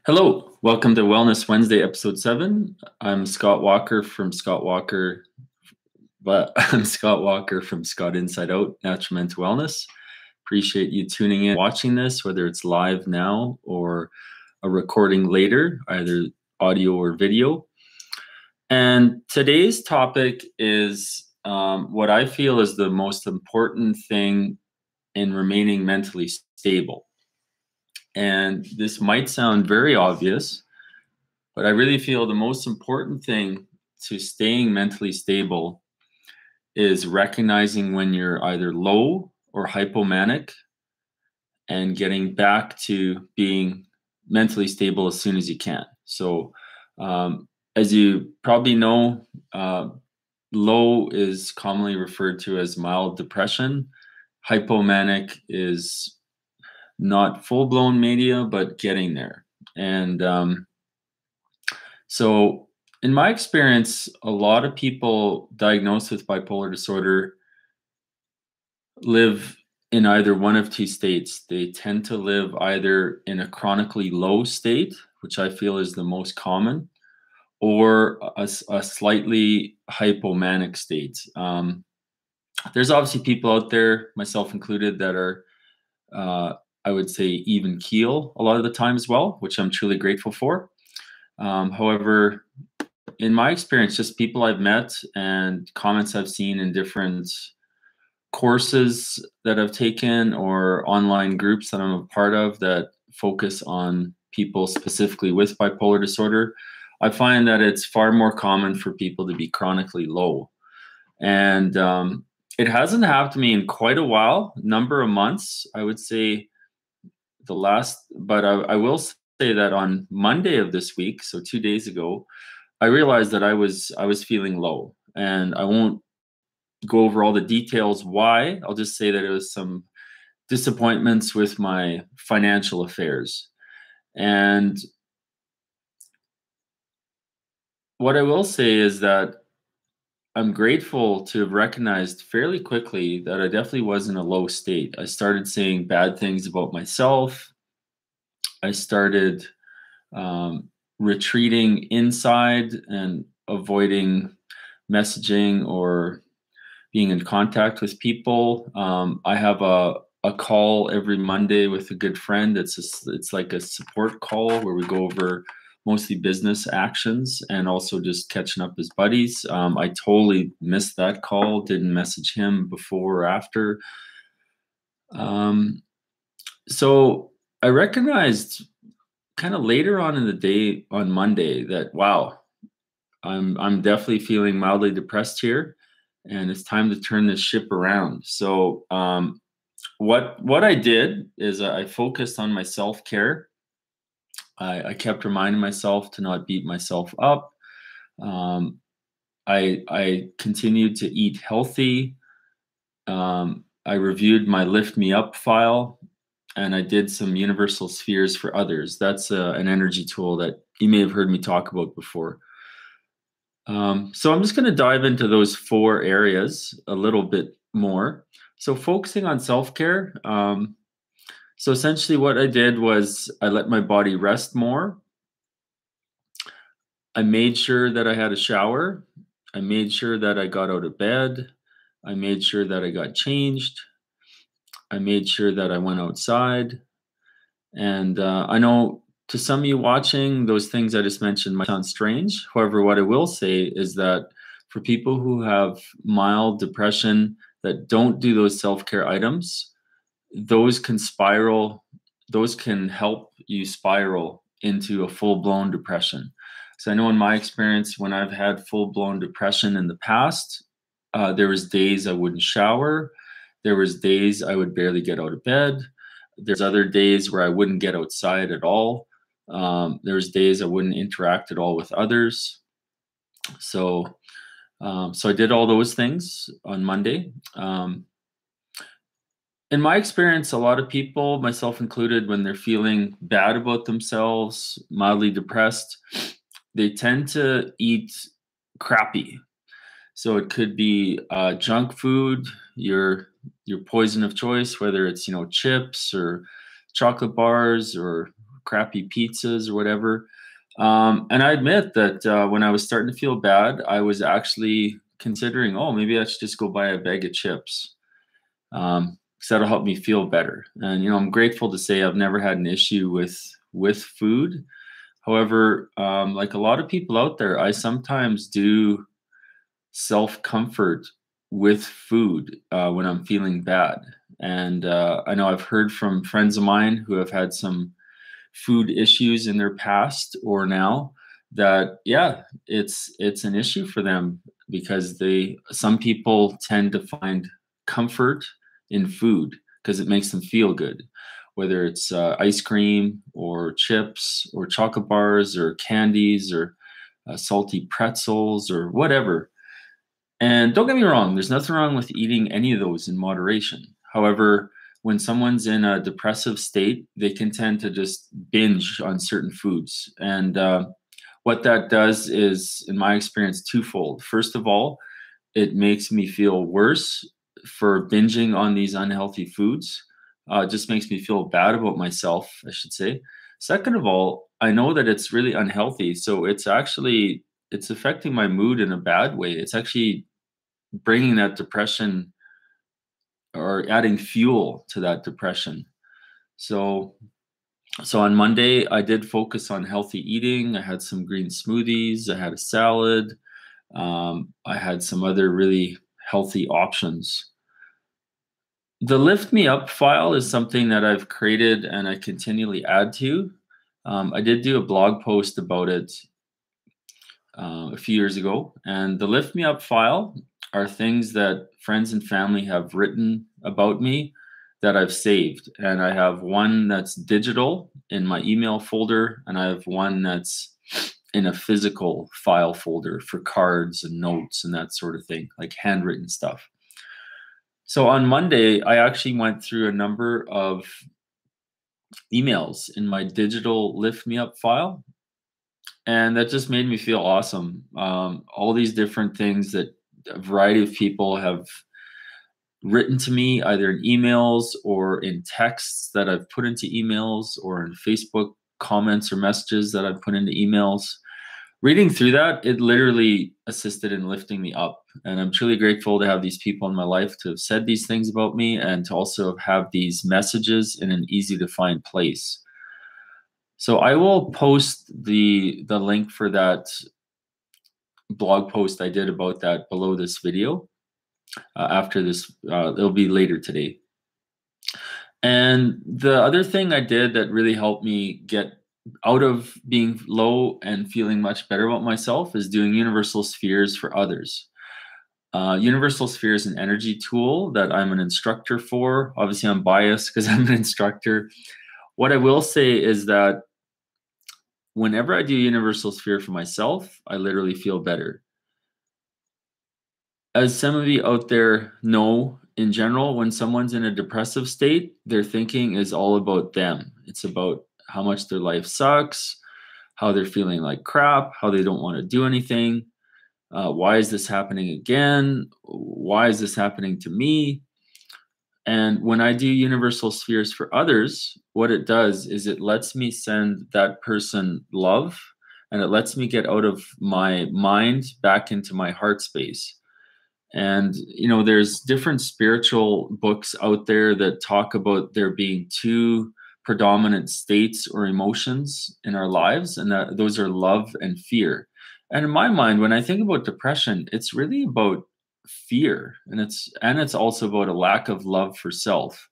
Hello, welcome to Wellness Wednesday EP7. I'm Scott Walker from Scott Walker, but I'm Scott Walker from Scott Inside Out Natural Mental Wellness. Appreciate you tuning in, watching this, whether it's live now or a recording later, either audio or video. And today's topic is what I feel is the most important thing in remaining mentally stable. And this might sound very obvious, but I really feel the most important thing to staying mentally stable is recognizing when you're either low or hypomanic and getting back to being mentally stable as soon as you can. So, as you probably know, low is commonly referred to as mild depression. Hypomanic is not full-blown mania, but getting there. And so in my experience, a lot of people diagnosed with bipolar disorder live in either one of two states. They tend to live either in a chronically low state, which I feel is the most common, or a slightly hypomanic state. There's obviously people out there, myself included, that are I would say even keel a lot of the time as well, which I'm truly grateful for. However, in my experience, just people I've met and comments I've seen in different courses that I've taken or online groups that I'm a part of that focus on people specifically with bipolar disorder, I find that it's far more common for people to be chronically low. And it hasn't happened to me in quite a while, number of months, I would say but I will say that on Monday of this week, so 2 days ago, I realized that I was feeling low, and I won't go over all the details why. I'll just say that it was some disappointments with my financial affairs. And what I will say is that I'm grateful to have recognized fairly quickly that I definitely was in a low state. I started saying bad things about myself. I started retreating inside and avoiding messaging or being in contact with people. I have a call every Monday with a good friend. It's like a support call where we go over mostly business actions and also just catching up as buddies. I totally missed that call, didn't message him before or after. So I recognized kind of later on in the day on Monday that, wow, I'm definitely feeling mildly depressed here, and it's time to turn this ship around. So what I did is I focused on my self-care. I kept reminding myself to not beat myself up. I continued to eat healthy. I reviewed my Lift Me Up file, and I did some universal spheres for others. That's an energy tool that you may have heard me talk about before. So I'm just going to dive into those 4 areas a little bit more. So focusing on self-care. So essentially what I did was I let my body rest more. I made sure that I had a shower. I made sure that I got out of bed. I made sure that I got changed. I made sure that I went outside. And I know to some of you watching, those things I just mentioned might sound strange. However, what I will say is that for people who have mild depression that don't do those self-care items, those can help you spiral into a full-blown depression. So I know in my experience, when I've had full-blown depression in the past, there was days I wouldn't shower. There was days I would barely get out of bed. There's other days where I wouldn't get outside at all. There's days I wouldn't interact at all with others. So I did all those things on Monday. In my experience, a lot of people, myself included, when they're feeling bad about themselves, mildly depressed, they tend to eat crappy. So it could be junk food. You're your poison of choice, whether it's, chips or chocolate bars or crappy pizzas or whatever. And I admit that when I was starting to feel bad, I was actually considering, oh, maybe I should just go buy a bag of chips, because that'll help me feel better. And I'm grateful to say I've never had an issue with food. However, like a lot of people out there, I sometimes do self comfort with food when I'm feeling bad. And I know I've heard from friends of mine who have had some food issues in their past or now, that yeah, it's an issue for them, because some people tend to find comfort in food because it makes them feel good, whether it's ice cream or chips or chocolate bars or candies or salty pretzels or whatever. And don't get me wrong, there's nothing wrong with eating any of those in moderation. However, when someone's in a depressive state, they can tend to just binge on certain foods. And what that does is, in my experience, twofold. First of all, it makes me feel worse for binging on these unhealthy foods. It just makes me feel bad about myself, I should say. Second of all, I know that it's really unhealthy. So it's affecting my mood in a bad way. It's actually bringing that depression or adding fuel to that depression. So on Monday, I did focus on healthy eating. I had some green smoothies. I had a salad. I had some other really healthy options. The Lift Me Up file is something that I've created and I continually add to. I did do a blog post about it a few years ago. And the Lift Me Up file are things that friends and family have written about me that I've saved. And I have one that's digital in my email folder, and I have one that's in a physical file folder for cards and notes and that sort of thing, like handwritten stuff. So on Monday, I actually went through a number of emails in my digital Lift Me Up file, and that just made me feel awesome. All these different things that a variety of people have written to me, either in emails or in texts that I've put into emails, or in Facebook comments or messages that I've put into emails. Reading through that, it literally assisted in lifting me up. And I'm truly grateful to have these people in my life to have said these things about me, and to also have these messages in an easy to find place. So I will post the link for that blog post I did about that below this video. After this, it'll be later today. And the other thing I did that really helped me get out of being low and feeling much better about myself is doing universal spheres for others. Universal sphere is an energy tool that I'm an instructor for. Obviously, I'm biased because I'm an instructor. What I will say is that whenever I do universal sphere for myself, I literally feel better. As some of you out there know, in general, when someone's in a depressive state, their thinking is all about them. It's about how much their life sucks, how they're feeling like crap, how they don't want to do anything. Why is this happening again? Why is this happening to me? And when I do universal spheres for others, what it does is it lets me send that person love, and it lets me get out of my mind back into my heart space. And, there's different spiritual books out there that talk about there being two predominant states or emotions in our lives, and that those are love and fear. And in my mind, when I think about depression, it's really about fear, and it's also about a lack of love for self.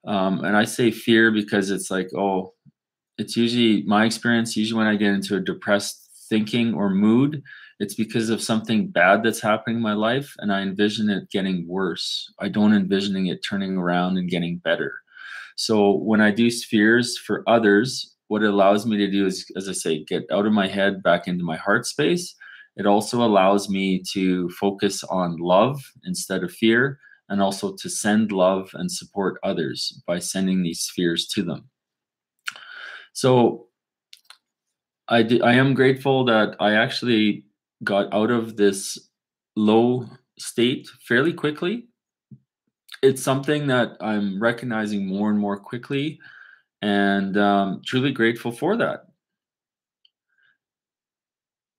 And I say fear because it's like, oh, it's usually my experience. Usually, when I get into a depressed thinking or mood, it's because of something bad that's happening in my life, and I envision it getting worse. I don't envisioning it turning around and getting better. So when I do spheres for others, what it allows me to do is, as I say, get out of my head back into my heart space. It also allows me to focus on love instead of fear, and also to send love and support others by sending these spheres to them. So I am grateful that I actually got out of this low state fairly quickly. it's something that I'm recognizing more and more quickly, and truly grateful for that.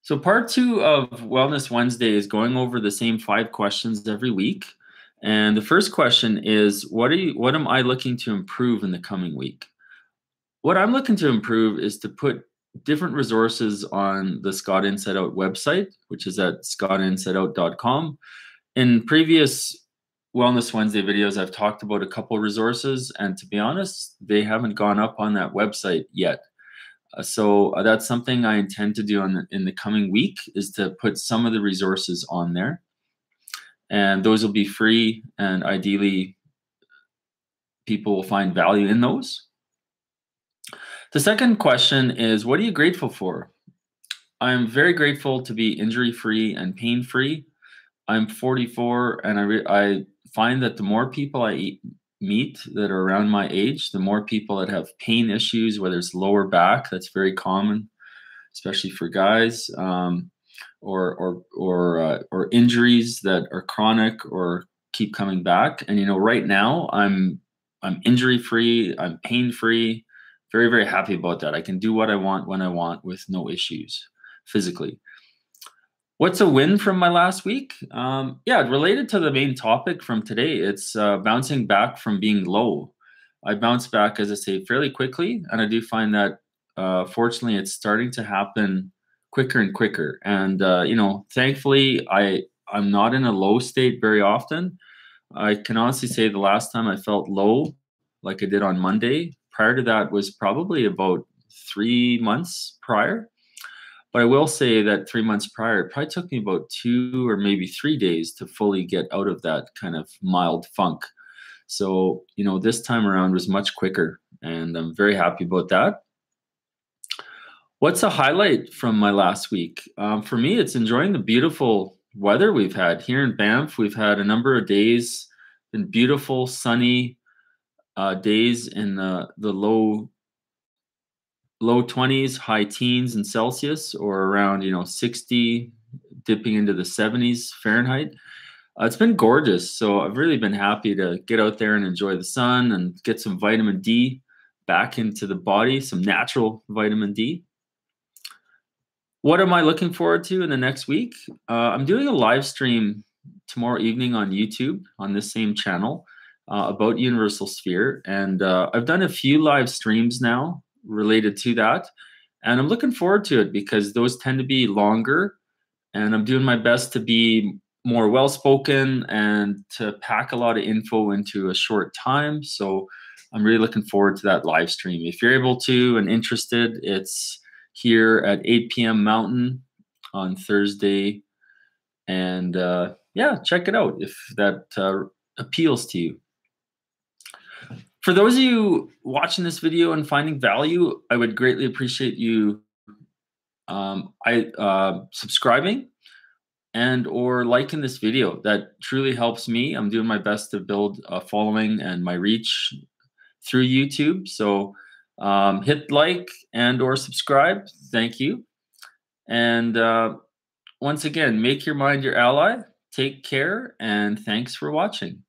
So, part two of Wellness Wednesday is going over the same 5 questions every week. And the first question is, what am I looking to improve in the coming week? What I'm looking to improve is to put different resources on the Scott Inside Out website, which is at scottinsideout.com. In previous Wellness Wednesday videos, I've talked about a couple resources, and to be honest, they haven't gone up on that website yet. So that's something I intend to do in the coming week, is to put some of the resources on there, and those will be free, and ideally people will find value in those. The second question is, what are you grateful for? I'm very grateful to be injury free and pain free. I'm 44, and I find that the more people I meet that are around my age, the more people that have pain issues, whether it's lower back, that's very common, especially for guys, or injuries that are chronic or keep coming back. And right now I'm injury free, I'm pain free, very, very happy about that. I can do what I want when I want with no issues physically. What's a win from my last week? Yeah, related to the main topic from today, it's bouncing back from being low. I bounce back, as I say, fairly quickly, and I do find that fortunately it's starting to happen quicker and quicker. And thankfully, I'm not in a low state very often. I can honestly say the last time I felt low, like I did on Monday, prior to that was probably about 3 months prior. But I will say that 3 months prior, it probably took me about 2 or maybe 3 days to fully get out of that kind of mild funk. So, this time around was much quicker, and I'm very happy about that. What's a highlight from my last week? For me, it's enjoying the beautiful weather we've had here in Banff. We've had a number of days, been beautiful, sunny days in the low 20s, high teens in Celsius, or around 60, dipping into the 70s Fahrenheit. It's been gorgeous. So I've really been happy to get out there and enjoy the sun and get some vitamin D back into the body, some natural vitamin D. What am I looking forward to in the next week? I'm doing a live stream tomorrow evening on YouTube on this same channel about Universal Sphere. And I've done a few live streams now related to that. And I'm looking forward to it because those tend to be longer. And I'm doing my best to be more well-spoken and to pack a lot of info into a short time. So I'm really looking forward to that live stream. If you're able to and interested, it's here at 8 p.m. Mountain on Thursday. And yeah, check it out if that appeals to you. For those of you watching this video and finding value, I would greatly appreciate you subscribing and or liking this video. That truly helps me. I'm doing my best to build a following and my reach through YouTube. So hit like and or subscribe. Thank you. And once again, make your mind your ally. Take care, and thanks for watching.